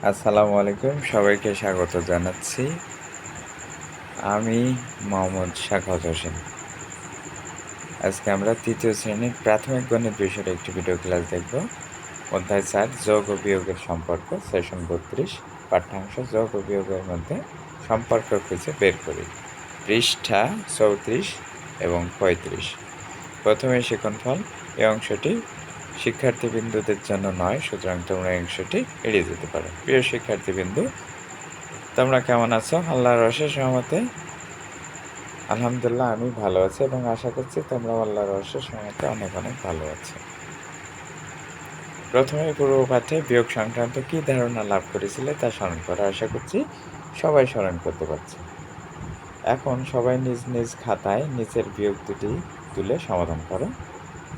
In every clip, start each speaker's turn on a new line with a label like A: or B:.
A: আসসালামু আলাইকুম, সবাইকে স্বাগত জানাচ্ছি। আমি মোহাম্মদ সাখাওয়াত হোসেন। আজকে আমরা ৩য় শ্রেণীর প্রাথমিক গণিত বিষয়ের একটি ভিডিও ক্লাস দেখব। অধ্যায় ৪ যোগ ও বিয়োগের সম্পর্ক, সেশন ৩২, পাঠ্যাংশ যোগ ও বিয়োগের মধ্যে সম্পর্ক খুঁজে বের করি। পৃষ্ঠা ৩৪ এবং ৩৫। প্রথমে শিক্ষণফল। এই অংশটি শিক্ষার্থীবৃন্দুদের জন্য নয়, সুতরাং তোমরা এই অংশটি এড়িয়ে যেতে পারো। প্রিয় শিক্ষার্থীবৃন্দু, তোমরা কেমন আছো? আল্লাহর অশেষ রহমতে আলহামদুলিল্লাহ আমি ভালো আছি এবং আশা করছি তোমরাও আল্লাহর অশেষ রহমতে অনেক অনেক ভালো আছো। প্রথমে পূর্ব পাঠে বিয়োগ সংক্রান্ত কী ধারণা লাভ করেছিলে তা স্মরণ করো। আশা করছি সবাই স্মরণ করতে পারছে। এখন সবাই নিজ নিজ খাতায় নিচের বিয়োগ দুটি তুলে সমাধান করো।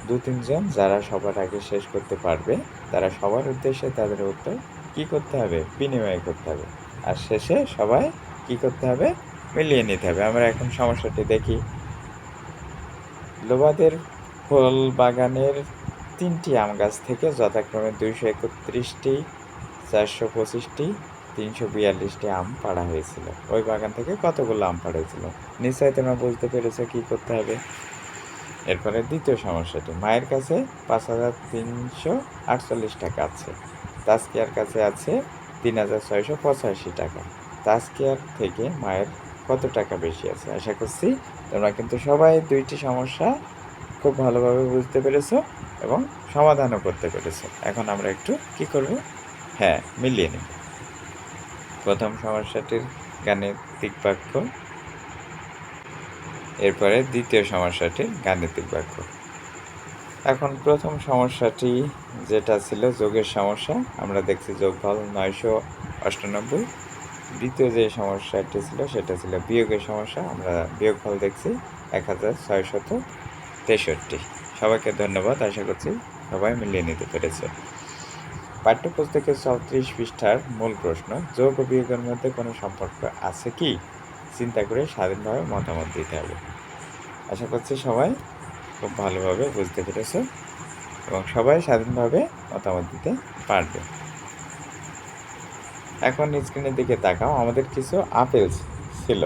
A: ২-৩ জন যারা সবার আগে শেষ করতে পারবে তারা সবার উদ্দেশ্যে তাদের উত্তর কী করতে হবে? বিনিময় করতে হবে। আর শেষে সবাই কী করতে হবে? মিলিয়ে নিতে হবে। আমরা এখন সমস্যাটি দেখি। লোবাদের ফল বাগানের ৩টি আম গাছ থেকে যথাক্রমে ২৩১টি, ৪২৫টি, ৩৪২টি আম পাড়া হয়েছিল। ওই বাগান থেকে কতগুলো আম পাড়া হয়েছিল? নিশ্চয়ই তোমরা বুঝতে পেরেছ কী করতে হবে। এরপরে দ্বিতীয় সমস্যাটি, মায়ের কাছে ৫,৩৪৮ টাকা আছে, তাসকিয়ার কাছে আছে ৩,৬৮৫ টাকা। তাসকিয়ার থেকে মায়ের কত টাকা বেশি আছে? আশা করছি তোমরা কিন্তু সবাই দুইটি সমস্যা খুব ভালোভাবে বুঝতে পেরেছ এবং সমাধানও করতে পেরেছ। এখন আমরা একটু কি করব? হ্যাঁ, মিলিয়ে নিব। প্রথম সমস্যাটির গাণিতিক বাক্য, এরপরে দ্বিতীয় সমস্যাটির গাণিতিক বাক্য। এখন প্রথম সমস্যাটি যেটা ছিল যোগের সমস্যা, আমরা দেখছি যোগফল ৯৯৮। দ্বিতীয় যে সমস্যাটি ছিল সেটা ছিল বিয়োগের সমস্যা, আমরা বিয়োগফল দেখছি ১৬৬৩। সবাইকে ধন্যবাদ, আশা করছি সবাই মিলিয়ে নিতে পেরেছে। পাঠ্যপুস্তকের ৩৪ পৃষ্ঠার মূল প্রশ্ন, যোগ ও বিয়োগের মধ্যে কোনো সম্পর্ক আছে কি? চিন্তা করে স্বাধীনভাবে মতামত দিতে হবে। আশা করছি সবাই খুব ভালোভাবে বুঝতে পেরেছ এবং সবাই স্বাধীনভাবে মতামত দিতে পারবে। এখন স্ক্রিনের দিকে তাকাও। আমাদের কিছু আপেল ছিল,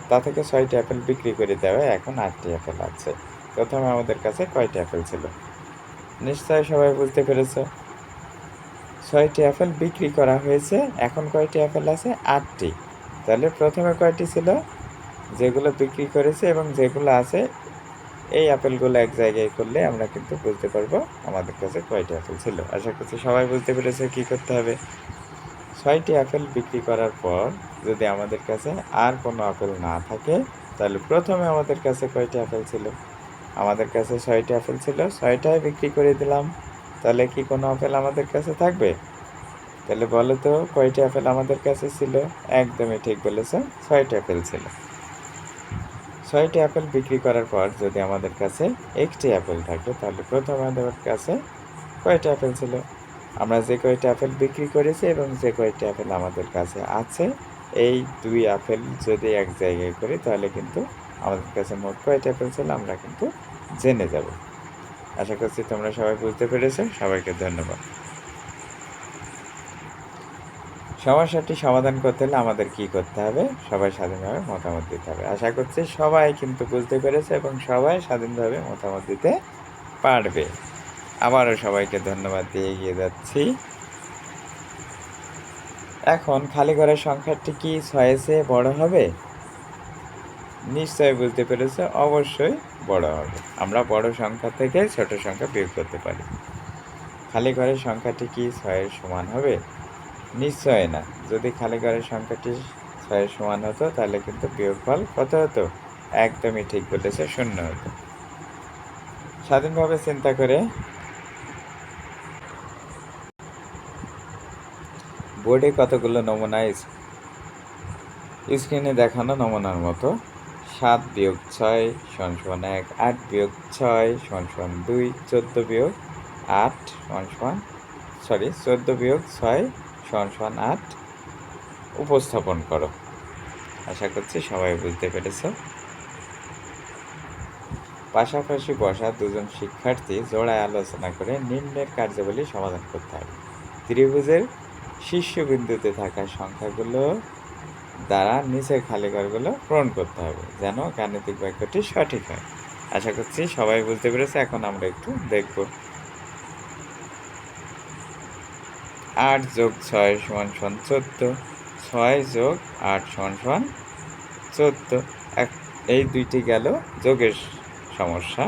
A: তা থেকে ৬টি আপেল বিক্রি করে দেওয়া, এখন ৮টি আপেল আছে। প্রথমে আমাদের কাছে কয়টি আপেল ছিল? নিশ্চয়ই সবাই বুঝতে পেরেছ। ৬টি আপেল বিক্রি করা হয়েছে, এখন কয়টি আপেল আছে? ৮টি। তাহলে প্রথমে কয়টি ছিল? যেগুলো বিক্রি করেছে এবং যেগুলো আছে, এই আপেলগুলো এক জায়গায় করলে আমরা কিন্তু বুঝতে পারবো আমাদের কাছে কয়টি আপেল ছিল। আশা করছি সবাই বুঝতে পেরেছে কী করতে হবে। ৬টি আপেল বিক্রি করার পর যদি আমাদের কাছে আর কোনো আপেল না থাকে, তাহলে প্রথমে আমাদের কাছে কয়টি আপেল ছিল? আমাদের কাছে ৬টি আপেল ছিল, ৬টাই বিক্রি করে দিলাম। তাহলে কি কোনো আপেল আমাদের কাছে থাকবে? তাহলে বলো তো কয়টি আপেল আমাদের কাছে ছিল? একদমই ঠিক বলেছ, ৬টি আপেল ছিল। ৬টি আপেল বিক্রি করার পর যদি আমাদের কাছে ১টি আপেল থাকে, তাহলে প্রথমে আমাদের কাছে কয়টি আপেল ছিল? আমরা যে কয়টি আপেল বিক্রি করেছি এবং যে কয়টি আপেল আমাদের কাছে আছে, এই ২ আপেল যদি এক জায়গায় করি তাহলে কিন্তু আমাদের কাছে মোট কয়টি আপেল ছিল আমরা কিন্তু জেনে যাব। আশা করছি তোমরা সবাই বুঝতে পেরেছ। সবাইকে ধন্যবাদ। সমস্যাটি সমাধান করতে হলে আমাদের কি করতে হবে? সবাই স্বাধীনভাবে মতামত দিতে হবে। আশা করছি সবাই কিন্তু বুঝতে পেরেছে এবং সবাই স্বাধীনভাবে মতামত দিতে পারবে। আবারও সবাইকে ধন্যবাদ দিয়ে এগিয়ে যাচ্ছি। এখন খালি ঘরের সংখ্যাটি কি ৬-এর চেয়ে বড় হবে? নিশ্চয়ই বুঝতে পেরেছ, অবশ্যই বড় হবে। আমরা বড় সংখ্যা থেকে ছোট সংখ্যা বিয়োগ করতে পারি। খালি ঘরের সংখ্যাটি কি ৬-এর সমান হবে? নিশ্চয়ই না। যদি খালি ঘরের সংখ্যাটি ৬-এর সমান হতো তাহলে কিন্তু বিয়োগফল কত হতো? একদমই ঠিক বলেছে, ০ হতো। স্বাধীনভাবে চিন্তা করে বোর্ডে কতগুলো নমুনা স্ক্রিনে দেখানো নমুনার মতো। ৭ বিয়োগ ৬ = ১, ৮ বিয়োগ ৬ = ২, ১৪ বিয়োগ ৬ = ৮ উপস্থাপন করো। আশা করছি সবাই বুঝতে পেরেছ। পাশাপাশি বসা দুজন শিক্ষার্থী জোড়ায় আলোচনা করে নিম্নের কার্যাবলী সমাধান করতে হবে। ত্রিভুজের শীর্ষবিন্দুতে থাকা সংখ্যাগুলো দ্বারা নিচের খালি ঘরগুলো পূরণ করতে হবে যেন গাণিতিক বাক্যটি সঠিক হয়। আশা করছি সবাই বুঝতে পেরেছে। এখন আমরা একটু দেখব। 8 যোগ 6 সমান 14, 6 যোগ 8 সমান 14। এই দুইটি গেল যোগের সমস্যা।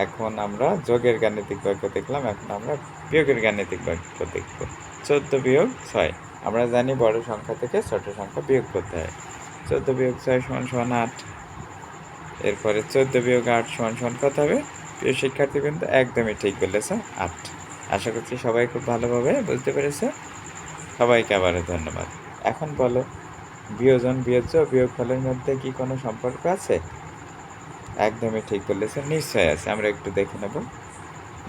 A: এখন আমরা যোগের গাণিতিক বাক্য দেখলাম, এখন আমরা বিয়োগের গাণিতিক বাক্য দেখব। 14 বিয়োগ 6, আমরা জানি বড় সংখ্যা থেকে ছোট সংখ্যা বিয়োগ করতে হয়। 14 বিয়োগ 6 সমান 8। এরপরে 14 বিয়োগ 8 সমান কত হবে? প্রিয় শিক্ষার্থীবৃন্দ, একদমই ঠিক বলেছ, 8। আশা করছি সবাই খুব ভালোভাবে বুঝতে পেরেছে। সবাইকে আবারও ধন্যবাদ। এখন বলো, বিয়োজন, বিয়োজ্য, বিয়োগফলের মধ্যে কি কোনো সম্পর্ক আছে? একদমই ঠিক বলেছে, নিশ্চয় আছে। আমরা একটু দেখে নেব।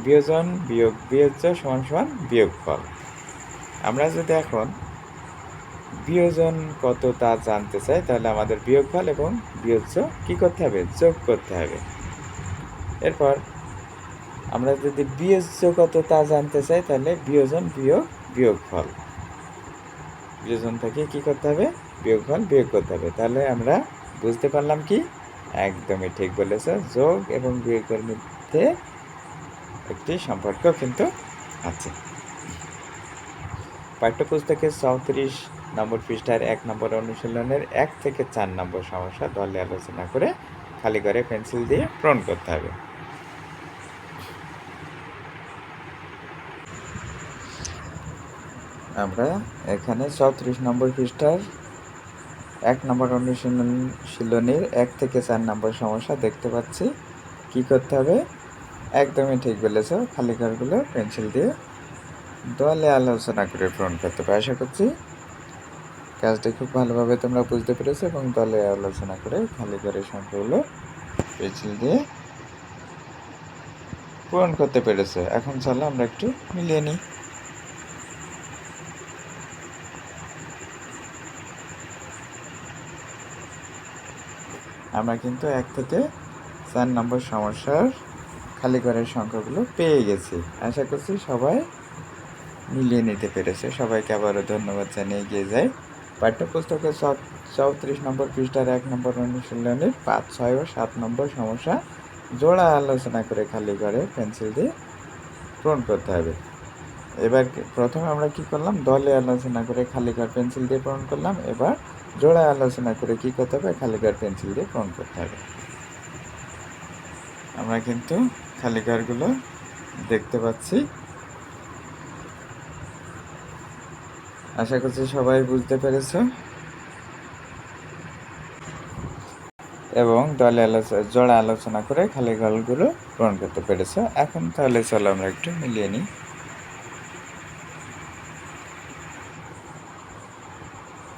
A: বিয়োজন বিয়োগ বিয়োজ্য সমান বিয়োগফল। আমরা যদি এখন বিয়োজন কত তা জানতে চাই, তাহলে আমাদের বিয়োগফল এবং বিয়োজ্য কি করতে হবে? যোগ করতে হবে। এরপর আমরা যদি বিয়োজ্য কত তা জানতে চাই, তাহলে বিয়োজন বিয়োগ বিয়োগফল। বিয়োজন থেকে কি করতে হবে? বিয়োগফল বিয়োগ করতে হবে। তাহলে আমরা বুঝতে পারলাম কি? একদমই ঠিক বলেছ, যোগ এবং বিয়োগের মধ্যে একটি সম্পর্ক কিন্তু আছে। পাঠ্যপুস্তকের 34 নম্বর পৃষ্ঠার 1 নম্বর অনুশীলনের 1 থেকে 4 নম্বর সমস্যা দলে আলোচনা করে খালি ঘরে পেন্সিল দিয়ে পূরণ করতে হবে। আমরা এখানে 34 নম্বর পৃষ্ঠার 1 নম্বর অনুশীলনীর 1 থেকে 4 নম্বর সমস্যা দেখতে পাচ্ছি। কি করতে হবে? একদমই ঠিক বলেছ, খালি ঘরগুলো পেন্সিল দিয়ে দলে আলোচনা করে পূরণ করতে হবে। আশা করছি কাজটি খুব ভালোভাবে তোমরা বুঝতে পেরেছো এবং দলে আলোচনা করে খালি ঘরের সংখ্যাগুলো পেন্সিল দিয়ে পূরণ করতে পেরেছো। এখন চলো আমরা একটু মিলিয়ে নিই। আমরা কিন্তু 1 থেকে 4 নম্বর সমস্যার খালি ঘরের সংখ্যাগুলো পেয়ে গেছি। আশা করছি সবাই মিলিয়ে নিতে পেরেছে। সবাইকে আবারও ধন্যবাদ জানিয়ে এগিয়ে যাই। পাঠ্যপুস্তকের 34 নম্বর পৃষ্ঠার 1 নম্বর অনুশীলনের 5, 6 ও 7 নম্বর সমস্যা জোড়া আলোচনা করে খালি ঘরে পেন্সিল দিয়ে পূরণ করতে হবে। এবার প্রথমে আমরা কি করলাম? দলে আলোচনা করে খালি ঘর পেন্সিল দিয়ে পূরণ করলাম। এবার জোড়া আলোচনা করে কি করতে হবে? খালি ঘর পেন্সিল দিয়ে পূরণ করতে হবে। আমরা কিন্তু খালি ঘরগুলো দেখতে পাচ্ছি। আশা করছি সবাই বুঝতে পেরেছো এবং দলে জোড়া আলোচনা করে খালি ঘরগুলো পূরণ করতে পেরেছো। এখন তাহলে চলো আমরা একটু মিলিয়ে নিই।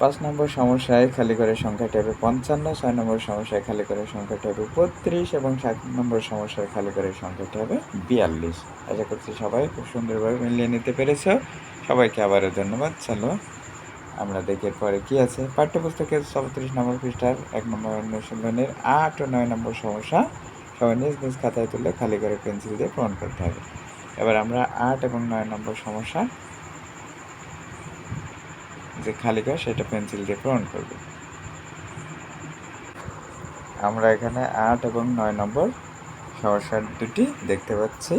A: 5 নম্বর সমস্যায় খালি ঘরের সংখ্যাটি হবে 55, 6 নম্বর সমস্যায় খালি ঘরের সংখ্যাটি হবে 32 এবং 7 নম্বর সমস্যায় খালি ঘরের সংখ্যাটি হবে 42। আশা করছি সবাই খুব সুন্দরভাবে মিলিয়ে নিতে পেরেছো। সবাইকে আবারও ধন্যবাদ। চলো আমরা দেখি পরে কি আছে। পাঠ্যপুস্তকের 34 নম্বর পৃষ্ঠার 1 নম্বর অনুশীলনের 8 ও 9 নম্বর সমস্যা সবাই নিজ নিজ খাতায় তুলে খালি করে পেন্সিল দিয়ে পূরণ করতে হবে। এবার আমরা 8 এবং 9 নম্বর সমস্যা যে খালি ঘর সেটা পেন্সিল দিয়ে পূরণ করব। আমরা এখানে 8 এবং 9 নম্বর সমস্যার দুটি দেখতে পাচ্ছি।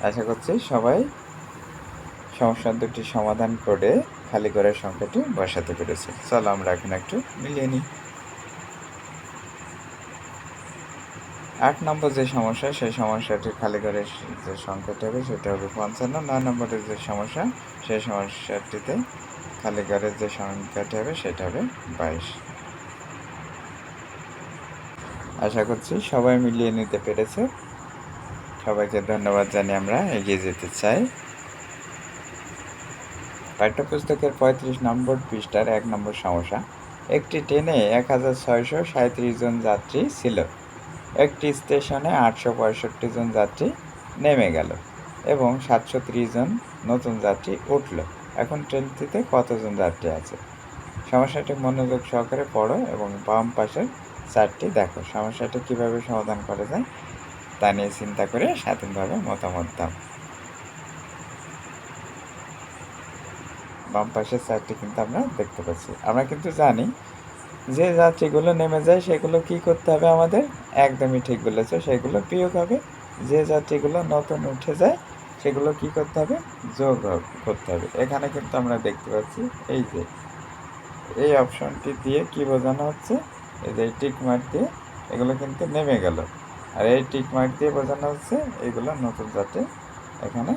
A: আশা করছি সবাই সমস্যার দুটি সমাধান করে খালি ঘরের সংখ্যাটি বসাতে পেরেছে। চলো আমরা এখন একটু মিলিয়ে নিই। 8 নম্বর যে সমস্যা, সেই সমস্যাটির খালি ঘরের যে সংখ্যাটি হবে সেটা হবে 55। 9 নম্বরের যে সমস্যা, সেই সমস্যাটিতে খালি ঘরের যে সংখ্যাটি হবে সেটা হবে 22। আশা করছি সবাই মিলিয়ে নিতে পেরেছে। সবাইকে ধন্যবাদ জানিয়ে আমরা এগিয়ে যেতে চাই। পাঠ্যপুস্তকের 35 নম্বর পৃষ্ঠার 1 নম্বর সমস্যা। একটি ট্রেনে 1637 জন যাত্রী ছিল। একটি স্টেশনে 865 জন যাত্রী নেমে গেল এবং 730 জন নতুন যাত্রী উঠল। এখন ট্রেনটিতে কতজন যাত্রী আছে? সমস্যাটি মনোযোগ সহকারে পড়ো এবং বাম পাশের চারটি দেখো। সমস্যাটি কিভাবে সমাধান করা যায় তা নিয়ে চিন্তা করে স্বাধীনভাবে মতামত দাও। বাম পাশের চারটি কিন্তু আমরা দেখতে পাচ্ছি। আমরা কিন্তু জানি যে যাত্রীগুলো নেমে যায় সেগুলো কি করতে হবে আমাদের? একদমই ঠিক বলেছ, সেগুলো বিয়োগ হবে। যে যাত্রীগুলো নতুন উঠে যায় সেগুলো কি করতে হবে? যোগ করতে হবে। এখানে কিন্তু আমরা দেখতে পাচ্ছি এই যে এই অপশনটি দিয়ে কি বোঝানো হচ্ছে? এই যে টিক মার্ক দিয়ে এগুলো কিন্তু নেমে গেল, আর এই টিক মার্ক দিয়ে বোঝানো হচ্ছে এইগুলো নতুন যাত্রী এখানে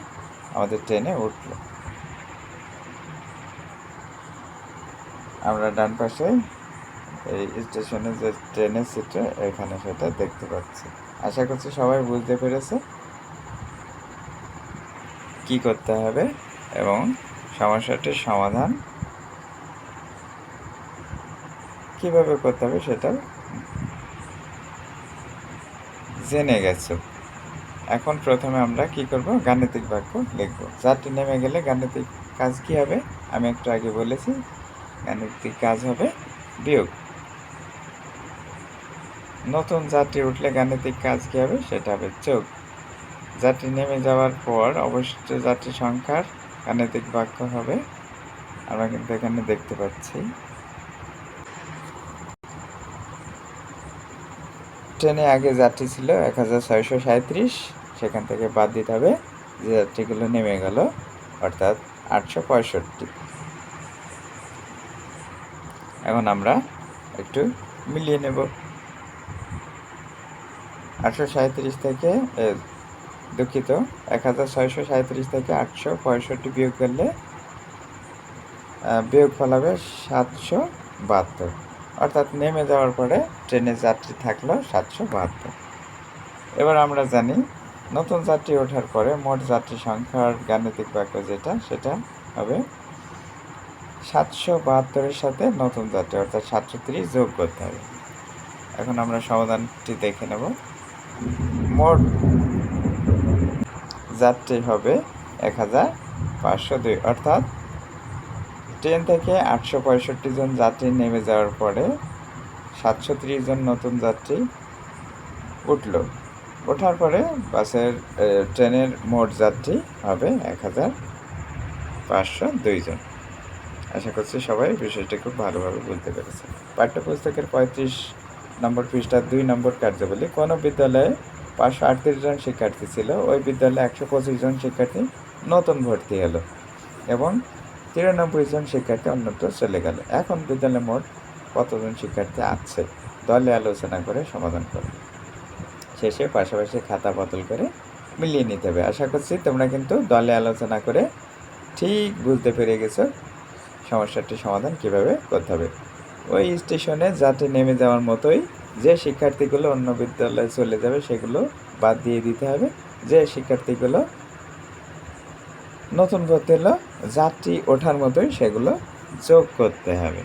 A: আমাদের ট্রেনে উঠলো। আমরা ডান পাশে এই স্টেশনে যে ট্রেনের সিটটা এখানে সেটা দেখতে পাচ্ছি। আশা করছি সবাই বুঝতে পেরেছে কি করতে হবে এবং সমস্যাটির সমাধান কিভাবে করতে হবে সেটা জেনে গেছো। এখন প্রথমে আমরা কি করব? গাণিতিক বাক্য লিখব। যাত্রী নেমে গেলে গাণিতিক কাজ কি হবে? আমি একটু আগে বলেছি, গাণিতিক কাজ হবে বিয়োগ। নতুন যাত্রী উঠলে গাণিতিক কাজ কি হবে? সেটা হবে যোগ। যাত্রী নেমে যাওয়ার পর অবশিষ্ট যাত্রী সংখ্যার গাণিতিক বাক্য হবে, আমরা কিন্তু এখানে দেখতে পাচ্ছি ট্রেনে আগে যাত্রী ছিল 1637, সেখান থেকে বাদ দিতে হবে যে যাত্রীগুলো নেমে গেল, অর্থাৎ 865। এখন আমরা একটু মিলিয়ে নেব। 837 থেকে দুঃখিত, 1637 থেকে 865 বিয়োগ করলে বিয়োগফল হবে 772, অর্থাৎ নেমে যাওয়ার পরে ট্রেনে যাত্রী থাকলো 772। এবার আমরা জানি নতুন যাত্রী ওঠার পরে মোট যাত্রী সংখ্যার গাণিতিক বাক্য যেটা সেটা হবে 772-এর সাথে নতুন যাত্রী অর্থাৎ 730 যোগ করতে হবে। এখন আমরা সমাধানটি দেখে নেব। মোট যাত্রী হবে 1502, অর্থাৎ ট্রেন থেকে 865 জন যাত্রী নেমে যাওয়ার পরে 730 জন নতুন যাত্রী উঠল। ওঠার পরে ট্রেনের মোট যাত্রী হবে 1502 জন। আশা করছি সবাই বিষয়টি খুব ভালোভাবে বুঝতে পেরেছে। পাঠ্যপুস্তকের 35 নম্বর পৃষ্ঠার 2 নম্বর কার্যাবলী। কোনো বিদ্যালয়ে 538 জন শিক্ষার্থী ছিল, ওই বিদ্যালয়ে 125 জন শিক্ষার্থী নতুন ভর্তি হলো এবং 93 জন শিক্ষার্থী অন্যত্র চলে গেল। এখন বিদ্যালয়ে মোট কতজন শিক্ষার্থী আছে? দলে আলোচনা করে সমাধান করো। শেষে পাশাপাশি খাতা বদল করে মিলিয়ে নিতে হবে। আশা করছি তোমরা কিন্তু দলে আলোচনা করে ঠিক বুঝতে পেরে গেছো সমস্যাটির সমাধান কিভাবে করতে হবে। ওই স্টেশনে যাত্রী নেমে যাওয়ার মতোই যে শিক্ষার্থীগুলো অন্য বিদ্যালয়ে চলে যাবে সেগুলো বাদ দিয়ে দিতে হবে, যে শিক্ষার্থীগুলো নতুন ভর্তি হলো যাত্রী ওঠার মতোই সেগুলো যোগ করতে হবে।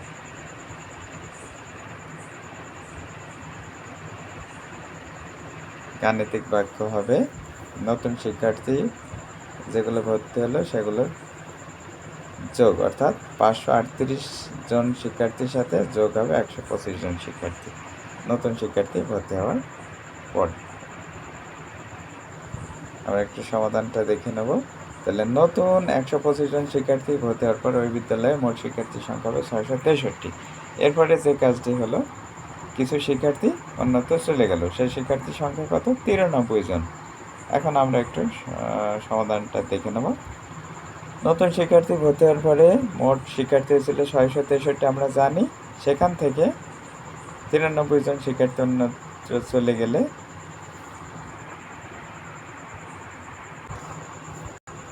A: গাণিতিক বাক্য হবে নতুন শিক্ষার্থী যেগুলো ভর্তি হলো সেগুলো যোগ, অর্থাৎ 538 জন শিক্ষার্থীর সাথে যোগ হবে 125 জন শিক্ষার্থী নতুন শিক্ষার্থী ভর্তি হওয়ার পর। আমরা একটু সমাধানটা দেখে নেব। তাহলে নতুন 125 জন শিক্ষার্থী ভর্তি হওয়ার পর ওই বিদ্যালয়ে মোট শিক্ষার্থীর সংখ্যা হবে 663। এরপরে যে কাজটি হলো, কিছু শিক্ষার্থী অন্যত্র চলে গেল, সেই শিক্ষার্থীর সংখ্যা কত? 93 জন। এখন আমরা একটু সমাধানটা দেখে নেব। নতুন শিক্ষার্থী ভর্তি হওয়ার পরে মোট শিক্ষার্থী ছিল 663, আমরা জানি। সেখান থেকে 93 জন শিক্ষার্থী অন্যত্র চলে গেলে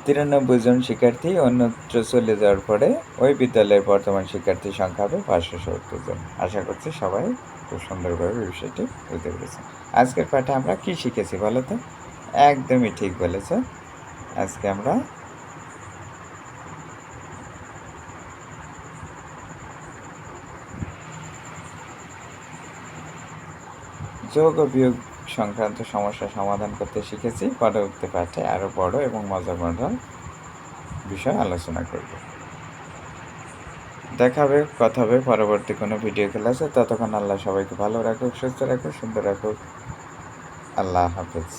A: 93 জন শিক্ষার্থী অন্যত্র চলে যাওয়ার পরে ওই বিদ্যালয়ের বর্তমান শিক্ষার্থীর সংখ্যা হবে 570 জন। আশা করছি সবাই খুব সুন্দরভাবে বিষয়টি বুঝতে পেরেছে। আজকের পাঠে আমরা কি শিখেছি বলো তো? একদমই ঠিক বলেছ। আজকে আমরা যোগ ও বিয়োগ সংক্রান্ত সমস্যা সমাধান করতে শিখেছি। পরবর্তী পাঠে আরও বড় এবং মজার বিষয় আলোচনা করব। দেখা হবে, কথা হবে পরবর্তী কোনো ভিডিও ক্লাসে। ততক্ষণ আল্লাহ সবাইকে ভালো রাখুক, সুস্থ রাখুক, সুন্দর রাখুক। আল্লাহ হাফেজ।